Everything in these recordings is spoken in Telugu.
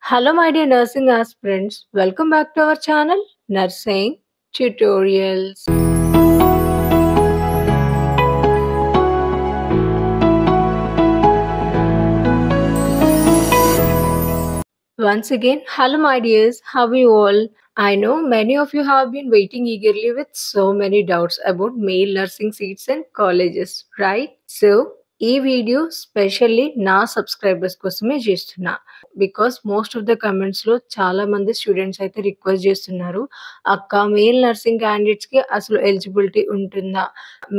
Hello, my dear nursing aspirants. Welcome back to our channel, Nursing Tutorials. Once again, hello, my dears. How are you all? I know many of you have been waiting eagerly with so many doubts about male nursing seats and colleges, right? So, ఈ వీడియో స్పెషల్లీ నా సబ్స్క్రైబర్స్ కోసమే చేస్తున్నా because most of the comments లో చాలా మంది స్టూడెంట్స్ అయితే రిక్వెస్ట్ చేస్తున్నారు అక్క మేల్ నర్సింగ్ క్యాండిడేట్స్ కి అసలు ఎలిజిబిలిటీ ఉంటుందా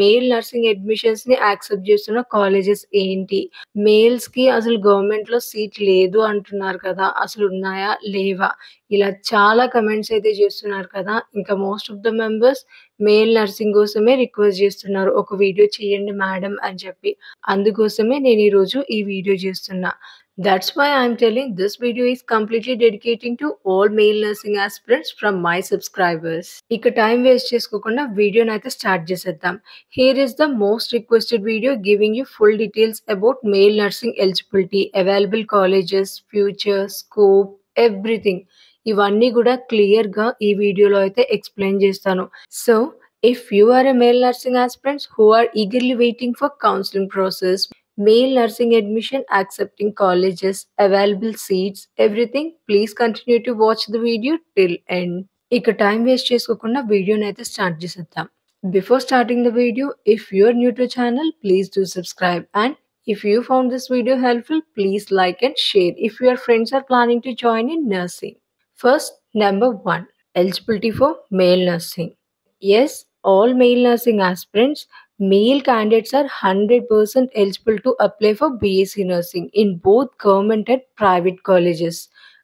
మేల్ నర్సింగ్ అడ్మిషన్స్ ని యాక్సెప్ట్ చేస్తున్న కాలేజెస్ ఏంటి మేల్స్ కి అసలు గవర్నమెంట్ లో సీట్ లేదు అంటున్నారు కదా అసలు ఉన్నాయా లేవా ఇలా చాలా కమెంట్స్ అయితే చేస్తున్నారు కదా ఇంకా most of the members male nursing కోసమే రిక్వెస్ట్ చేస్తున్నారు ఒక వీడియో చేయండి మేడం అని చెప్పి అందుకోసమే నేను ఈ రోజు ఈ వీడియో చేస్తున్నా that's why I'm telling this video is completely dedicating to all male nursing aspirants from my subscribers ఇక టైం వేస్ట్ చేసుకోకుండా వీడియోని అయితే స్టార్ట్ చేసేద్దాం here is the most requested video giving you full details about male nursing eligibility available colleges future scope everything ఇవన్నీ కూడా క్లియర్ గా ఈ వీడియోలో అయితే ఎక్స్ప్లెయిన్ చేస్తాను so if you are a male nursing aspirants who are eagerly waiting for counseling process, male nursing admission, accepting colleges, available seats, everything, please continue to watch the video till end. ఇక టైం వేస్ట్ చేసుకోకుండా వీడియోని అయితే స్టార్ట్ చేసేద్దాం before starting the video if you are new to channel please do subscribe and if you found this video helpful please like and share if your friends are planning to join in nursing. First, number 1, eligibility for male nursing. Yes, all male nursing aspirants, male candidates are 100% eligible to apply for BSc nursing in both government and private colleges.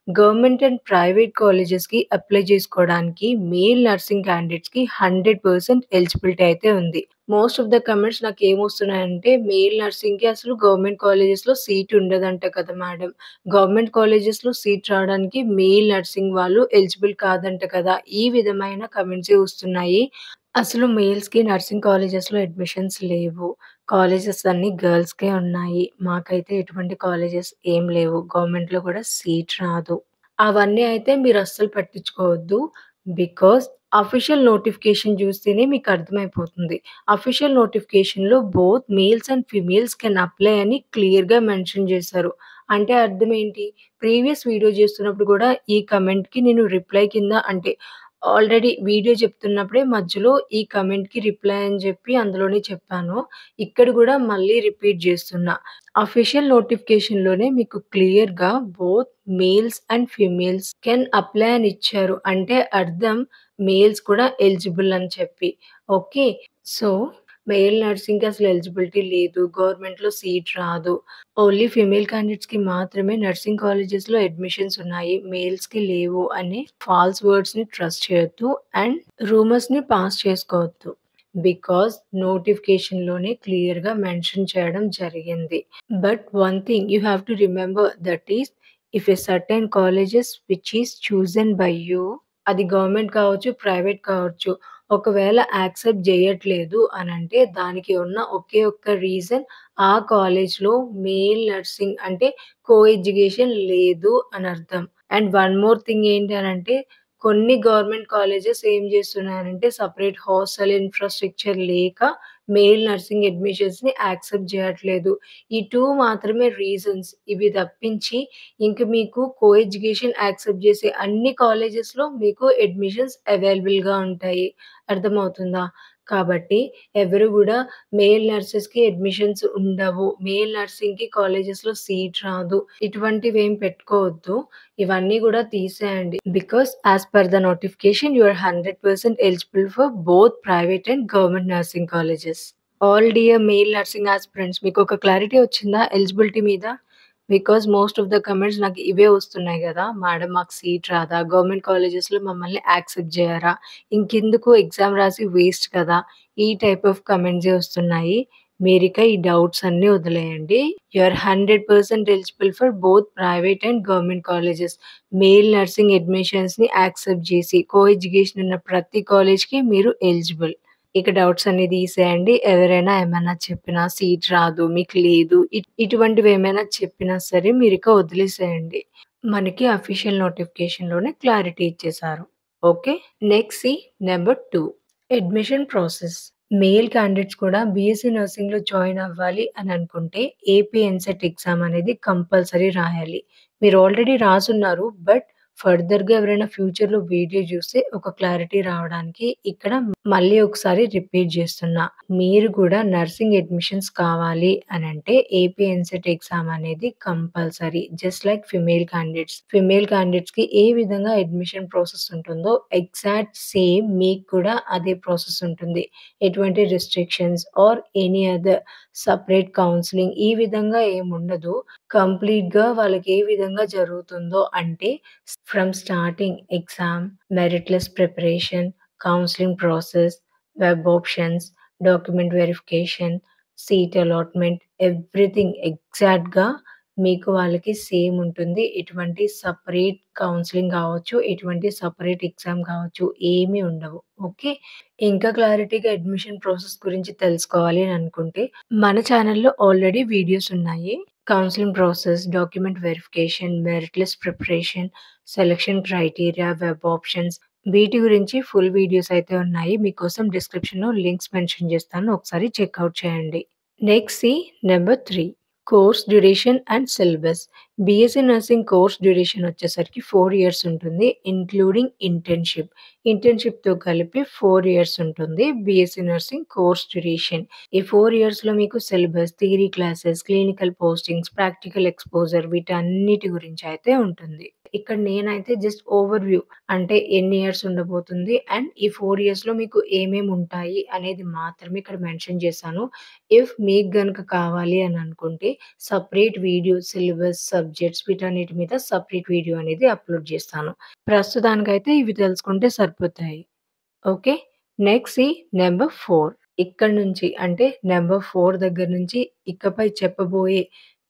Government and private కాలేజెస్కి అప్లై చేసుకోవడానికి మేల్ నర్సింగ్ క్యాండిడేట్స్కి 100% ఎలిజిబిలిటీ అయితే ఉంది మోస్ట్ ఆఫ్ ద కమెంట్స్ నాకు ఏమొస్తున్నాయంటే మేల్ నర్సింగ్కి అసలు గవర్నమెంట్ కాలేజెస్లో సీట్ ఉండదంట కదా మేడం గవర్నమెంట్ కాలేజెస్లో సీట్ రావడానికి మేల్ నర్సింగ్ వాళ్ళు ఎలిజిబుల్ కాదంట కదా ఈ విధమైన కమెంట్స్ వస్తున్నాయి అసలు మేల్స్కి నర్సింగ్ కాలేజెస్లో అడ్మిషన్స్ లేవు కాలేజెస్ అన్ని గర్ల్స్కే ఉన్నాయి మాకైతే ఎటువంటి కాలేజెస్ ఏం లేవు గవర్నమెంట్లో కూడా సీట్ రాదు అవన్నీ అయితే మీరు అస్సలు పట్టించుకోవద్దు బికాస్ అఫీషియల్ నోటిఫికేషన్ చూస్తేనే మీకు అర్థమైపోతుంది అఫీషియల్ నోటిఫికేషన్లో both males and females can apply అని క్లియర్గా మెన్షన్ చేశారు అంటే అర్థం ఏంటి ప్రీవియస్ వీడియో చేస్తున్నప్పుడు కూడా ఈ కమెంట్కి నేను రిప్లై కింద అంటే ఆల్రెడీ వీడియో చెప్తున్నప్పుడే మధ్యలో ఈ కమెంట్కి రిప్లై అని చెప్పి అందులోనే చెప్పాను ఇక్కడ కూడా మళ్ళీ రిపీట్ చేస్తున్నా అఫీషియల్ నోటిఫికేషన్లోనే మీకు క్లియర్గా both males and females can apply అని ఇచ్చారు అంటే అర్థం మేల్స్ కూడా ఎలిజిబుల్ అని చెప్పి ఓకే సో మేల్ నర్సింగ్కి అసలు ఎలిజిబిలిటీ లేదు గవర్నమెంట్లో సీట్ రాదు ఓన్లీ ఫీమేల్ క్యాండిడేట్స్కి మాత్రమే నర్సింగ్ కాలేజెస్లో అడ్మిషన్స్ ఉన్నాయి మేల్స్కి లేవు అని ఫాల్స్ వర్డ్స్ని ట్రస్ట్ చేయొద్దు అండ్ రూమర్స్ని పాస్ చేసుకోవద్దు బికాస్ నోటిఫికేషన్లోనే క్లియర్గా మెన్షన్ చేయడం జరిగింది but one thing you have to remember that is if a certain colleges which is chosen by you అది గవర్నమెంట్ కావచ్చు ప్రైవేట్ కావచ్చు ఒకవేళ యాక్సెప్ట్ చేయట్లేదు అని అంటే దానికి ఉన్న ఒకే ఒక్క రీజన్ ఆ కాలేజ్లో మేల్ నర్సింగ్ అంటే కో ఎడ్యుకేషన్ లేదు అని అర్థం అండ్ వన్ మోర్ థింగ్ ఏంటి అని అంటే కొన్ని గవర్నమెంట్ కాలేజెస్ ఏం చేస్తున్నారంటే సపరేట్ హాస్టల్ ఇన్ఫ్రాస్ట్రక్చర్ లేక మేల్ నర్సింగ్ అడ్మిషన్స్ని యాక్సెప్ట్ చేయట్లేదు ఈ 2 మాత్రమే రీజన్స్ ఇవి తప్పించి ఇంక మీకు కో ఎడ్యుకేషన్ యాక్సెప్ట్ చేసే అన్ని కాలేజెస్లో మీకు అడ్మిషన్స్ అవైలబుల్గా ఉంటాయి అర్థమవుతుందా కాబట్టి ఎవరు కూడా మేల్ నర్సెస్కి అడ్మిషన్స్ ఉండవు మేల్ నర్సింగ్కి కాలేజెస్లో సీట్ రాదు ఇటువంటివి ఏం పెట్టుకోవద్దు ఇవన్నీ కూడా తీసేయండి because as per the notification you are 100% eligible for both private and government nursing colleges all dear male nursing aspirants మీకు ఒక క్లారిటీ వచ్చిందా ఎలిజిబిలిటీ మీద because most of the comments నాకు ఇవే వస్తున్నాయి కదా మేడం మాకు సీట్ రాదా గవర్నమెంట్ కాలేజెస్లో మమ్మల్ని యాక్సెప్ట్ చేయరా ఇంకెందుకు ఎగ్జామ్ రాసి వేస్ట్ కదా ఈ టైప్ ఆఫ్ కమెంట్స్ వస్తున్నాయి మీరిక ఈ డౌట్స్ అన్నీ వదిలేయండి you are 100% eligible for both private and government colleges male nursing అడ్మిషన్స్ని యాక్సెప్ట్ చేసి కో ఎడ్యుకేషన్ ఉన్న ప్రతి కాలేజ్కి మీరు ఎలిజిబుల్ ఇక డౌట్స్ అన్ని తీసేయండి ఎవరైనా ఏమైనా చెప్పినా సీట్ రాదు మీకు లేదు ఇటువంటివి ఏమైనా చెప్పినా సరే మీరు ఇక వదిలేసేయండి మనకి అఫీషియల్ నోటిఫికేషన్‌లోనే క్లారిటీ ఇచ్చేశారు. ఓకే. నెక్స్ట్ సి number 2 admission process. Male candidates కూడా బీఎస్సీ నర్సింగ్‌లో జాయిన్ అవ్వాలి అని అనుకుంటే ఏపీ ఎంసెట్ ఎగ్జామ్ అనేది కంపల్సరీ రాయాలి. మీరు ఆల్రెడీ రాసున్నారు. బట్ ఫర్దర్‌గా ఎవరైనా ఫ్యూచర్‌లో వీడియో చూస్తే ఒక క్లారిటీ రావడానికి ఇక్కడ మళ్ళీ ఒకసారి రిపీట్ చేస్తున్నా. మీరు కూడా నర్సింగ్ అడ్మిషన్స్ కావాలి అనంటే ఏపీ ఎంసెట్ ఎగ్జామ్ అనేది compulsory. Just like female candidates. Female క్యాండిడేట్స్‌కి ఏ విధంగా అడ్మిషన్ ప్రాసెస్ ఉంటుందో ఎగ్జాక్ట్ సేమ్ మీకు కూడా అదే ప్రాసెస్ ఉంటుంది. ఎటువంటి restrictions or any other separate counselling ఈ విధంగా ఏముండదు. కంప్లీట్‌గా వాళ్ళకి ఏ విధంగా జరుగుతుందో అంటే from starting exam, merit list preparation, counselling process, web options, document verification, seat allotment everything ఎగ్జాక్ట్‌గా మీకు వాళ్ళకి సేమ్ ఉంటుంది. ఎటువంటి సెపరేట్ కౌన్సెలింగ్ కావచ్చు, ఎటువంటి సెపరేట్ ఎగ్జామ్ కావచ్చు ఏమి ఉండవు. ఓకే. ఇంకా క్లారిటీగా అడ్మిషన్ ప్రాసెస్ గురించి తెలుసుకోవాలి అని అనుకుంటే మన ఛానెల్‌లో ఆల్రెడీ వీడియోస్ ఉన్నాయి. Counselling process, document verification, merit list preparation, selection criteria, web options వీటి గురించి ఫుల్ వీడియోస్ అయితే ఉన్నాయి. మీకోసం డిస్క్రిప్షన్‌లో లింక్స్ మెన్షన్ చేస్తాను. ఒకసారి చెక్‌ఔట్ చేయండి. నెక్స్ట్ సి number 3 course duration and syllabus. BSc nursing course duration వచ్చేసరికి 4 ఇయర్స్ ఉంటుంది. Including internship. ఇంటర్న్‌షిప్‌తో కలిపి 4 ఇయర్స్ ఉంటుంది బీఎస్సీ నర్సింగ్ కోర్స్ డ్యూరేషన్. ఈ 4 ఇయర్స్‌లో మీకు syllabus, theory classes, clinical postings, practical exposure వీటన్నిటి గురించి అయితే ఉంటుంది. ఇక్కడ నేనైతే జస్ట్ ఓవర్‌వ్యూ అంటే ఎన్ని ఇయర్స్ ఉండబోతుంది అండ్ ఈ 4 ఇయర్స్‌లో మీకు ఏమేమి ఉంటాయి అనేది మాత్రమే ఇక్కడ మెన్షన్ చేశాను. ఇఫ్ మీకు గనుక కావాలి అని అనుకుంటే సెపరేట్ వీడియో సిలబస్, సబ్జెక్ట్స్ వీటన్నిటి మీద సెపరేట్ వీడియో అనేది అప్‌లోడ్ చేస్తాను. ప్రస్తుతానికైతే ఇవి తెలుసుకుంటే సరిపోతాయి. ఓకే. నెక్స్ట్ సి నంబర్ 4 ఇక్కడి నుంచి అంటే నంబర్ 4 దగ్గర నుంచి ఇకపై చెప్పబోయే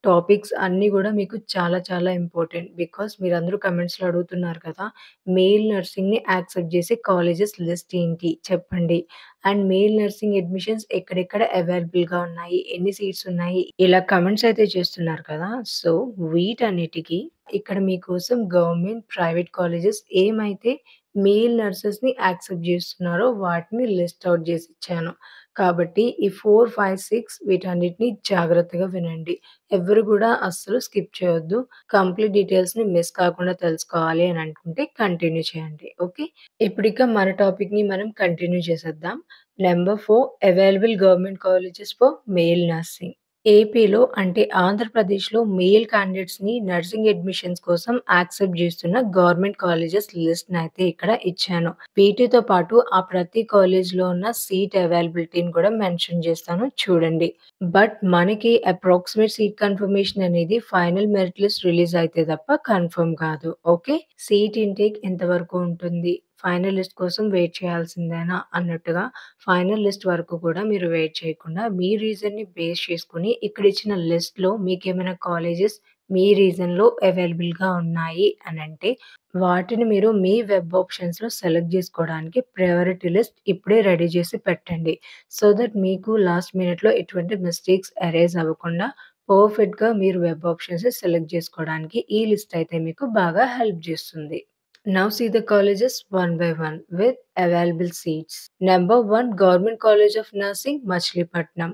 టాపిక్స్ అన్నీ గూడా మీకు చాలా చాలా ఇంపార్టెంట్. బికాజ్ మీరందరూ కామెంట్స్‌లో అడుగుతున్నారు కదా! మేల్ నర్సింగ్‌ని యాక్సెప్ట్ చేసే కాలేజెస్ లిస్ట్ ఏంటి చెప్పండి? అండ్ మేల్ నర్సింగ్ అడ్మిషన్స్ ఎక్కడెక్కడ అవైలబుల్‌గా ఉన్నాయి? ఎన్ని సీట్స్ ఉన్నాయి? ఇలా కామెంట్స్ అయితే చేస్తున్నారు కదా! సో, వీటన్నిటికి ఇక్కడ మీకోసం గవర్నమెంట్, ప్రైవేట్ కాలేజెస్ ఏమైతే మేల్ నర్సెస్‌ని యాక్సెప్ట్ జేస్తున్నారో వాటిని లిస్ట్ ఔట్ జేసి ఇచ్చాను. కాబట్టి ఈ 4, 5, 6 వీటన్నిటిని జాగ్రత్తగా వినండి. ఎవ్వరు గూడా అస్సలు స్కిప్ చేయొద్దు. కంప్లీట్ డీటెయిల్స్‌ని మిస్ కాకుండా తెలుసుకోవాలి అని అనుకుంటే కంటిన్యూ చేయండి. ఓకే. ఇప్పుడిక మన టాపిక్‌ని మనం కంటిన్యూ చేసేద్దాం. Number 4 available government colleges for male nursing. ఏపీలో అంటే ఆంధ్రప్రదేశ్‌లో మేల్ క్యాండిడేట్స్‌ని నర్సింగ్ అడ్మిషన్స్ కోసం యాక్సెప్ట్ జేస్తున్న గవర్నమెంట్ కాలేజెస్ లిస్ట్‌నయితే ఇక్కడ ఇచ్చాను. వీటితో పాటు ఆ ప్రతి కాలేజ్‌లో ఉన్న సీట్ అవైలబిలిటీని కూడా మెన్షన్ చేస్తాను చూడండి. బట్ మనకి అప్రాక్సిమేట్ సీట్ కన్ఫర్మేషన్ అనేది ఫైనల్ మెరిట్ లిస్ట్ రిలీజ్ అయితే తప్ప కన్ఫర్మ్ కాదు. ఓకే. సీట్ ఇంటేక్ ఎంతవరకు ఉంటుంది? ఫైనల్ లిస్ట్ కోసం వెయిట్ చేయాల్సిందేనా అన్నట్టుగా ఫైనల్ లిస్ట్ వరకు కూడా మీరు వెయిట్ చేయకుండా మీ రీజన్‌ని బేస్ చేసుకొని ఇక్కడ ఇచ్చిన లిస్ట్‌లో మీకేమైనా కాలేజెస్ మీ రీజన్‌లో అవైలబుల్‌గా ఉన్నాయి అనంటే వాటిని మీరు మీ వెబ్ ఆప్షన్స్‌లో సెలెక్ట్ జేసుకోవడానికి ప్రయారిటీ లిస్ట్ ఇప్పుడే రెడీ చేసి పెట్టండి. సో దట్ మీకు లాస్ట్ మినిట్‌లో ఎటువంటి మిస్టేక్స్ అరైజ్ అవ్వకుండా పర్ఫెక్ట్‌గా మీరు వెబ్ ఆప్షన్స్ సెలెక్ట్ జేసుకోవడానికి ఈ లిస్ట్ అయితే మీకు బాగా హెల్ప్ జేస్తుంది. Now see the colleges one by one with available seats. Number 1 Government College of Nursing Machilipatnam.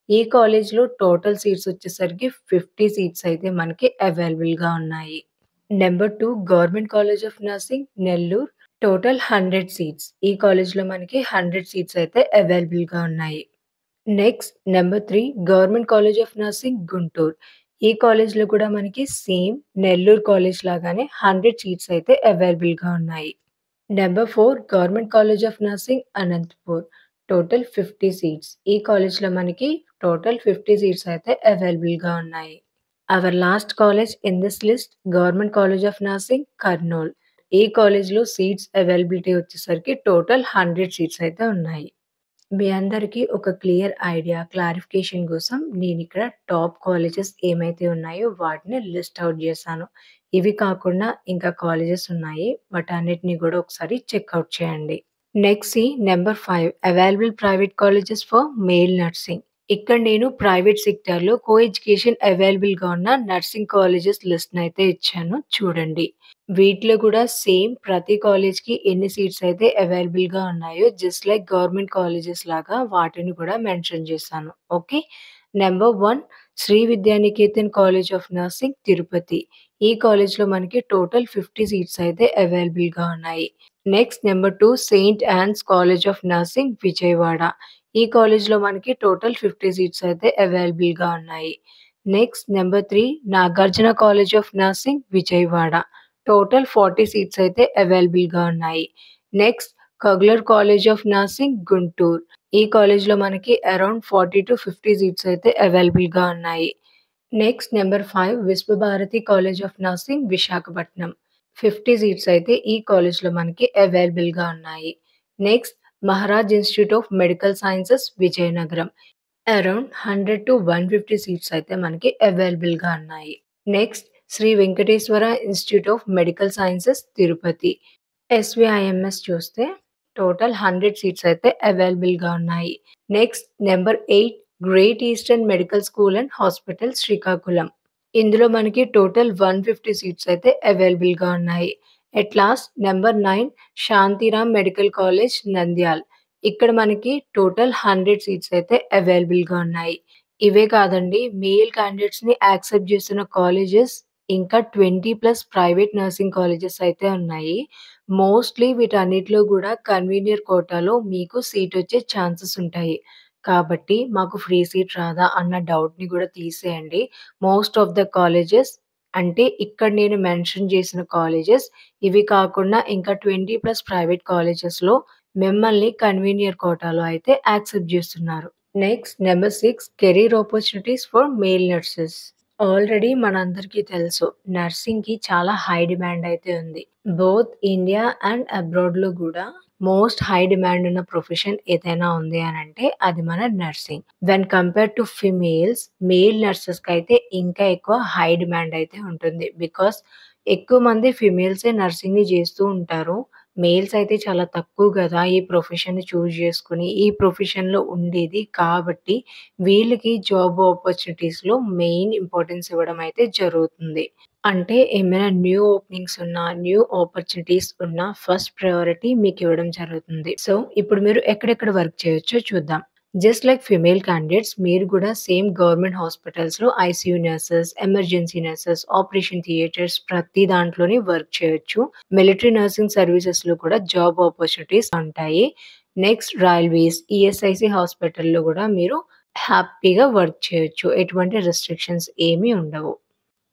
ఈ కాలేజ్‌లో టోటల్ సీట్స్ వచ్చేసరికి 50 సీట్స్ అయితే మనకి అవైలబుల్‌గా ఉన్నాయి. Number 2 government college of nursing Nellore. Total 100 seats. ఈ కాలేజ్‌లో మనకి 100 సీట్స్ అయితే అవైలబుల్‌గా ఉన్నాయి. Next number 3 government college of nursing Guntur. ఈ కాలేజ్‌లో కూడా మనకి సేమ్ నెల్లూరు కాలేజ్ లాగానే 100 సీట్స్ అయితే అవైలబుల్‌గా ఉన్నాయి. Number 4 government college of nursing Anantapur. Total 50 seats. ఈ కాలేజ్‌లో మనకి టోటల్ 50 సీట్స్ అయితే అవైలబుల్‌గా ఉన్నాయి. Our last college in this list government college of nursing Kurnool. ఈ కాలేజ్‌లో సీట్స్ అవైలబిలిటీ వచ్చేసరికి టోటల్ 100 సీట్స్ అయితే ఉన్నాయి. మీ అందరికీ ఒక క్లియర్ ఐడియా, క్లారిఫికేషన్ కోసం నేనిక్కడ టాప్ కాలేజెస్ ఏమైతే ఉన్నాయో వాటిని లిస్ట్ ఔట్ చేశాను. ఇవి కాకుండా ఇంకా కాలేజెస్ ఉన్నాయి. వాటన్నిటిని గూడా ఒకసారి చెక్‌ఔట్ చేయండి. Next number 5 available private colleges for male nursing. ఇక్కడ నేను ప్రైవేట్ సెక్టార్‌లో కో ఎడ్యుకేషన్ అవైలబుల్‌గా ఉన్న నర్సింగ్ కాలేజెస్ లిస్ట్‌నయితే ఇచ్చాను చూడండి. వీటిలో కూడా సేమ్ ప్రతి కాలేజ్‌కి ఎన్ని సీట్స్ అయితే అవైలబుల్‌గా ఉన్నాయో జస్ట్ లైక్ గవర్నమెంట్ కాలేజెస్ లాగా వాటిని కూడా మెన్షన్ చేశాను. Okay. Number 1 Sri Vidyanikethan college of nursing Tirupati. ఈ కాలేజ్‌లో మనకి టోటల్ 50 సీట్స్ అయితే అవైలబుల్‌గా ఉన్నాయి. Next number 2 saint Ann's college of nursing Vijayawada. ఈ కాలేజ్‌లో మనకి టోటల్ 50 సీట్స్ అయితే అవైలబుల్‌గా ఉన్నాయి. Next number 3 Nagarjuna college of nursing Vijayawada. Total 40 seats అయితే అవైలబుల్‌గా ఉన్నాయి. Next Kugler college of nursing Guntur. ఈ కాలేజ్‌లో మనకి అరౌండ్ 40-50 సీట్స్ అయితే అవైలబుల్‌గా ఉన్నాయి. Next number 5 Vishwabharati college of nursing Visakhapatnam. 50 seats అయితే ఈ కాలేజ్‌లో మనకి అవైలబుల్‌గా ఉన్నాయి. Next Maharaj institute of medical sciences Vizianagaram. Around 100-150 seats అయితే మనకి అవైలబుల్‌గా ఉన్నాయి. Next Sri Venkateswara institute of medical sciences Tirupati. SVIMS చూస్తే టోటల్ 100 సీట్స్ అయితే అవైలబుల్‌గా ఉన్నాయి. Next number 8 great eastern medical school and hospital Srikakulam. ఇందులో మనకి టోటల్ 150 సీట్స్ అయితే అవైలబుల్‌గా ఉన్నాయి. At last number 9 Santhiram medical college Nandyal. ఇక్కడ మనకి టోటల్ 100 సీట్స్ అయితే అవైలబుల్‌గా ఉన్నాయి. ఇవే కాదండి మేల్ క్యాండిడేట్స్‌ని యాక్సెప్ట్ చేస్తున్న కాలేజెస్ ఇంకా 20+ ప్రైవేట్ నర్సింగ్ కాలేజెస్ అయితే ఉన్నాయి. మోస్ట్‌లీ వీటన్నిటిలో గూడా కన్వీనియర్ కోటాలో మీకు సీటొచ్చే ఛాన్సెస్ ఉంటాయి. కాబట్టి మాకు ఫ్రీ సీట్ రాదా అన్న డౌట్‌ని గూడా తీసేయండి. మోస్ట్ ఆఫ్ ద కాలేజెస్ అంటే ఇక్కడ నేను మెన్షన్ చేసిన కాలేజెస్ ఇవి కాకుండా ఇంకా 20+ ప్రైవేట్ కాలేజెస్‌లో మిమ్మల్ని కన్వీనియర్ కోటాలో అయితే యాక్సెప్ట్ జేస్తున్నారు. Next number 6 career opportunities for male nurses. Already మనందరికీ తెలుసు నర్సింగ్‌కి చాలా హై డిమాండ్ అయితే ఉంది. బోత్ ఇండియా అండ్ అబ్రాడ్‌లో గూడా మోస్ట్ హై డిమాండ్ ఉన్న ప్రొఫెషన్ ఏదైనా ఉంది అనంటే అది మన nursing. When compared to females, male నర్సెస్‌కైతే ఇంకా ఎక్కువ హై డిమాండ్ అయితే ఉంటుంది. బికాస్ ఎక్కువ మంది ఫీమేల్సే నర్సింగ్‌ని జేస్తూ ఉంటారు. మేల్స్ అయితే చాలా తక్కువ గదా! ఈ ప్రొఫెషన్‌ని చూజ్ జేసుకొని ఈ ప్రొఫెషన్‌లో ఉండేది. కాబట్టి వీళ్ళకి జాబ్ ఆపర్చునిటీస్‌లో మెయిన్ ఇంపార్టెన్స్ ఇవ్వడం అయితే జరుగుతుంది. అంటే ఏమైనా న్యూ ఓపెనింగ్స్ ఉన్నా, న్యూ ఆపర్చునిటీస్ ఉన్నా ఫస్ట్ ప్రయారిటీ మీకివ్వడం జరుగుతుంది. సో, ఇప్పుడు మీరు ఎక్కడెక్కడ వర్క్ చేయొచ్చో చూద్దాం. జస్ట్ లైక్ ఫీమేల్ క్యాండిడేట్స్ మీరు గూడా సేమ్ గవర్నమెంట్ హాస్పిటల్స్‌లో ICU nurses, emergency nurses, operation theatres ప్రతి దాంట్లోని వర్క్ చేయొచ్చు. మిలిటరీ నర్సింగ్ సర్వీసెస్‌లో కూడా జాబ్ ఆపర్చునిటీస్ ఉంటాయి. నెక్స్ట్ రైల్వేస్, ఈఎస్ఐసీ హాస్పిటల్‌లో గూడా మీరు హ్యాపీగా వర్క్ చేయొచ్చు. ఎటువంటి రిస్ట్రిక్షన్స్ ఏమీ ఉండవు.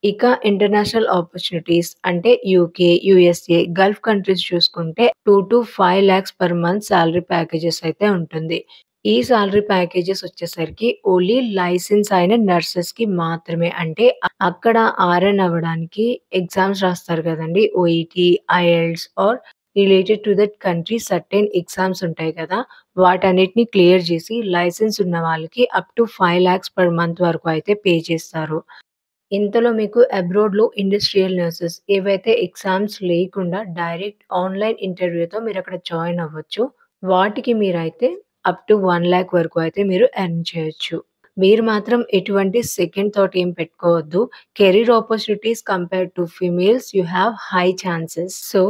ఇక ఇంటర్నేషనల్ ఆపర్చునిటీస్ అంటే యూకే, యూఎస్ఏ, గల్ఫ్ కంట్రీస్ చూసుకుంటే 2-5 lakhs per month salary packages అయితే ఉంటుంది. ఈ సాలరీ ప్యాకేజెస్ వచ్చేసరికి ఓన్లీ లైసెన్స్ అయిన నర్సెస్‌కి మాత్రమే. అంటే అక్కడ ఆర్ఎన్ అవ్వడానికి ఎగ్జామ్స్ రాస్తారు కదండీ! OET, IELTS or related to that country certain exams ఉంటాయి కదా! వాటన్నిటిని క్లియర్ చేసి లైసెన్స్ ఉన్న వాళ్ళకి up to 5 lakhs per month వరకు అయితే పే చేస్తారు. ఇంతలో మీకు అబ్రాడ్‌లో ఇండస్ట్రియల్ నర్సెస్ ఏవైతే ఎగ్జామ్స్ లేకుండా డైరెక్ట్ ఆన్‌లైన్ ఇంటర్వ్యూతో మీరక్కడ జాయిన్ అవ్వచ్చు. వాటికి మీరైతే అప్ టు 1,00,000 వరకు అయితే మీరు ఎర్న్ చేయొచ్చు. మీరు మాత్రం ఎటువంటి సెకండ్ థాట్ ఏం పెట్టుకోవద్దు. Career opportunities compared to females you have high chances. So,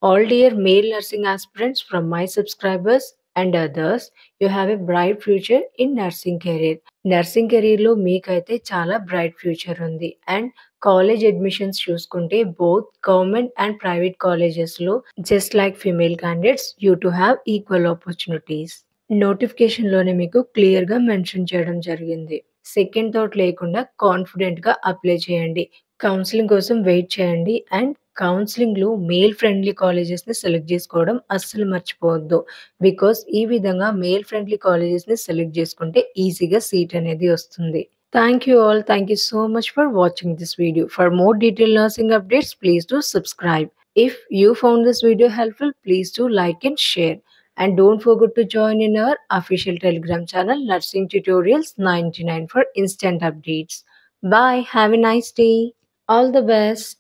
all dear male nursing aspirants from my subscribers and others you have a bright future in nursing career. Nursing కెరీర్‌లో మీకైతే చాలా బ్రైట్ ఫ్యూచర్ ఉంది. అండ్ కాలేజ్ అడ్మిషన్స్ చూసుకుంటే బోత్ గవర్నమెంట్ అండ్ ప్రైవేట్ కాలేజెస్‌లో just like female candidates you too have equal opportunities. నోటిఫికేషన్‌లోనే మీకు క్లియర్‌గా మెన్షన్ చేయడం జరిగింది. సెకండ్ థాట్ లేకుండా కాన్ఫిడెంట్‌గా అప్లై చేయండి. కౌన్సెలింగ్ కోసం వెయిట్ చేయండి. అండ్ కౌన్సెలింగ్‌లో మేల్ ఫ్రెండ్లీ కాలేజెస్‌ని సెలెక్ట్ చేసుకోవడం అస్సలు మర్చిపోవద్దు. బికాస్ ఈ విధంగా మేల్ ఫ్రెండ్లీ కాలేజెస్‌ని సెలెక్ట్ చేసుకుంటే ఈజీగా సీట్ అనేది వస్తుంది. Thank you all. Thank you so much for watching this video. For more detailed nursing updates, please do subscribe. If you found this video helpful, please do like and share. And don't forget to join in our official Telegram channel, Nursing Tutorials 99 for instant updates. Bye. Have a nice day. All the best.